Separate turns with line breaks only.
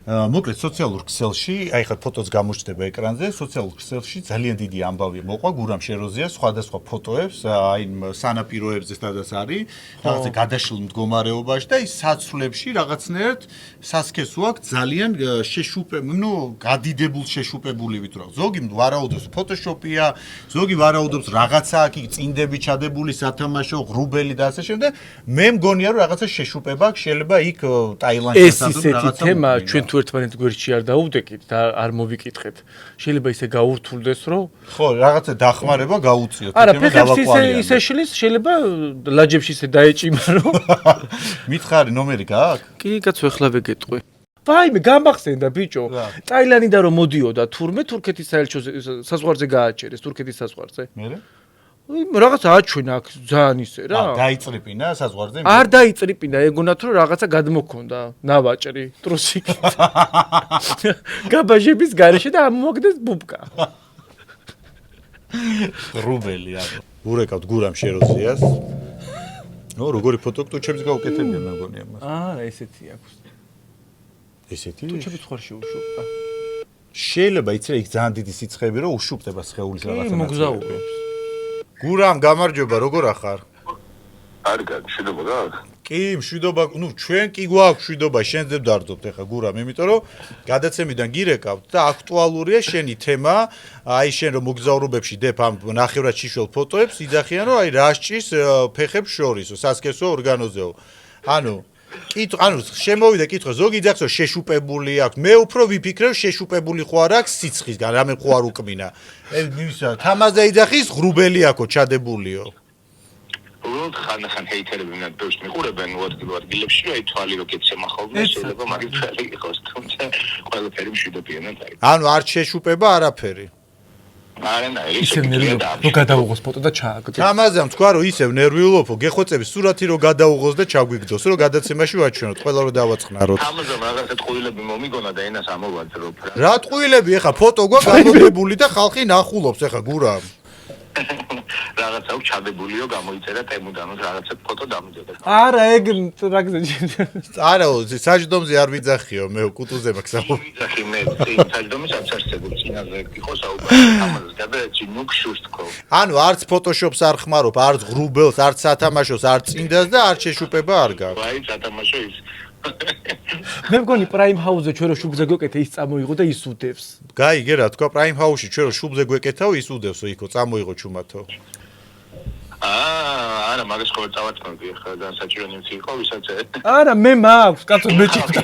მოკლედ სოციალურ ქსელში, აი ხა ფოტოც გამოჩნდება ეკრანზე, სოციალურ ქსელში ძალიან დიდი ამბავი მოყვა გურამ შეროზია სხვადასხვა ფოტოებს, აი სანაპიროებზე სადაც არის, რაღაცა გადაშლილ მდგომარეობაში და ის საცვლებში რაღაცნაირად სასქესო აქვს ძალიან გადიდებულ შეშუპებულივით რა. ზოგი ვარაუდობს ფოტოშოპია, ზოგი ვარაუდობს რაღაცა აქ წინდები ჩადებული სათამაშო, ღრუბელი და ასე შემდეგ. მე მგონია რომ რაღაცა შეშუპება აქვს, შეიძლება იქ ტაილანდში სადღაც რაღაცა
თემა ჩვენ თუ ერთმანეთ გვერდში არ დაუდეკით და არ მოვიკითხეთ. შეიძლება ისე გაურთულდეს, რომ
ხო, რაღაცა დახმარება გაუწიოთ.
არა, ფეხებს ისე შლის, შეიძლება ლაჯებში ისე დაეჭიმა, რომ
მითხარი ნომერი გააქვს?
კი, კაცო, ეხლა ვეგეტყვი. ვაიმე, გამახსენდა ბიჭო. ტაილანდიდან რომ მოდიოდა თურმე თურქეთის საელჩოზე საზღვარზე გააჩერეს, თურქეთის საზღვარზე.
მერე?
რაღაცა აჩვენა აქ ძალიან ისე რა.
დაიწრიპინა საზღვარზე?
არ დაიწრიპინა, ეგონათ რომ რაღაცა გადმოქონდა ნავაჭრი, ტრუსიკით. გაბაჟების გარეშე და ამოაგდეს ბუბკა.
ღრუბელი არა. ურეკავთ გურამ შეროზიას. ნუ როგორი ფოტო ტუჩებს გაუკეთებია მე მგონია მას.
არა, ესეთი აქვს.
ესეთი?
ტუჩები ხარ შეუშუპა.
შეიძლება იცი რა იქ ძალიან დიდი სიცხეები რომ უშუპდება სხეულის რაღაცა.
მოგზაურობს.
გურამ გამარჯობა, როგორ ახარ?
კარგად, მშვიდობა გაქვს?
კი, მშვიდობა, ნუ ჩვენ კი გვაქვს მშვიდობა, შენ ძებ დარდობთ ახლა გურამ, იმიტომ რომ გადაცემიდან გირეკავთ და აქტუალურია შენი თემა, აი შენ რომ მოგზაურობებში დებ ამ ნახევრად შიშველ ფოტოებს, იძახიან რომ აი რა სჭირს ფეხებს შორისო, სასქესო ორგანოზეო. ანუ შემოვიდა კითხვა, ზოგი იძახს რომ შეშუპებული აქვს. მე უფრო ვიფიქრე რომ შეშუპებული ხო არ აქვს სიცხისგან, რამე ხო არ უკმინა. თამაზე იძახის ღრუბელი აქო ჩადებულიო.
უბრალოდ ხან ჰეითერები მან ბევრს მიყურებენ უადგილებში, აი თვალი რო გეცემახავდნენ, შეიძლება მაგის თვალი იყოს, თუმცა ყველაფერი მშვიდობიანად არის.
ანუ არ შეშუპება არაფერი.
არანაირი
ისე ნერვიულობ, რომ გადაუღოს ფოტო და ჩააგდო.
თამაზამ თქვა რომ ისევ ნერვიულობო, გეხოცების სურათი რომ გადაუღოს და ჩაგვიგდოს, რომ გადაცემაში ვაჩვენოთ, ყველა რომ დავაწყნაროთ.
თამაზამ რაღაცა ტყუილები მომიგონა და ენას ამოვაძრობ.
რა ტყუილები, ეხა ფოტო გვაქვს გამოდებული და ხალხი ნახულობს, ეხა გურამ.
რაღაცა ჩადებულიო გამოიწერა ტემუდანო რაღაცა ფოტო დამიძებდა.
არა, ეგ ტრაგზე.
არა, საჯდომზე არ ვიძახიო, მე კუტუზე მაქვს საუბარი.
ვიძახი მე, საჯდომის აბსარსებულ წინაზე იყო საუბარი. თამაზს გადაეცი ნუქშურს თქო.
ანუ არც ფოტოშოპს არ ხმარობ, არც ღრუბელს, არც სათამაშოს, არც წინდას და არც შეშუპება არ გაქვს.
აი, სათამაშო ის.
მე მგონი პრაიმ ჰაუსზე ჩვენ რო შუბზე გვეკეთე ის წამოიღო და ის უდევს.
გაიგე რა თქვა პრაიმ ჰაუსში ჩვენ რო შუბზე გვეკეთაო ის უდევსო იქო წამოიღო ჩუმათო.
არა, მაგას ხო წავაწყობდი ახლა და საჭირო ნიმცი იყო ვისაც
არა, მე მაქვს, კაცო მე ჭირდა.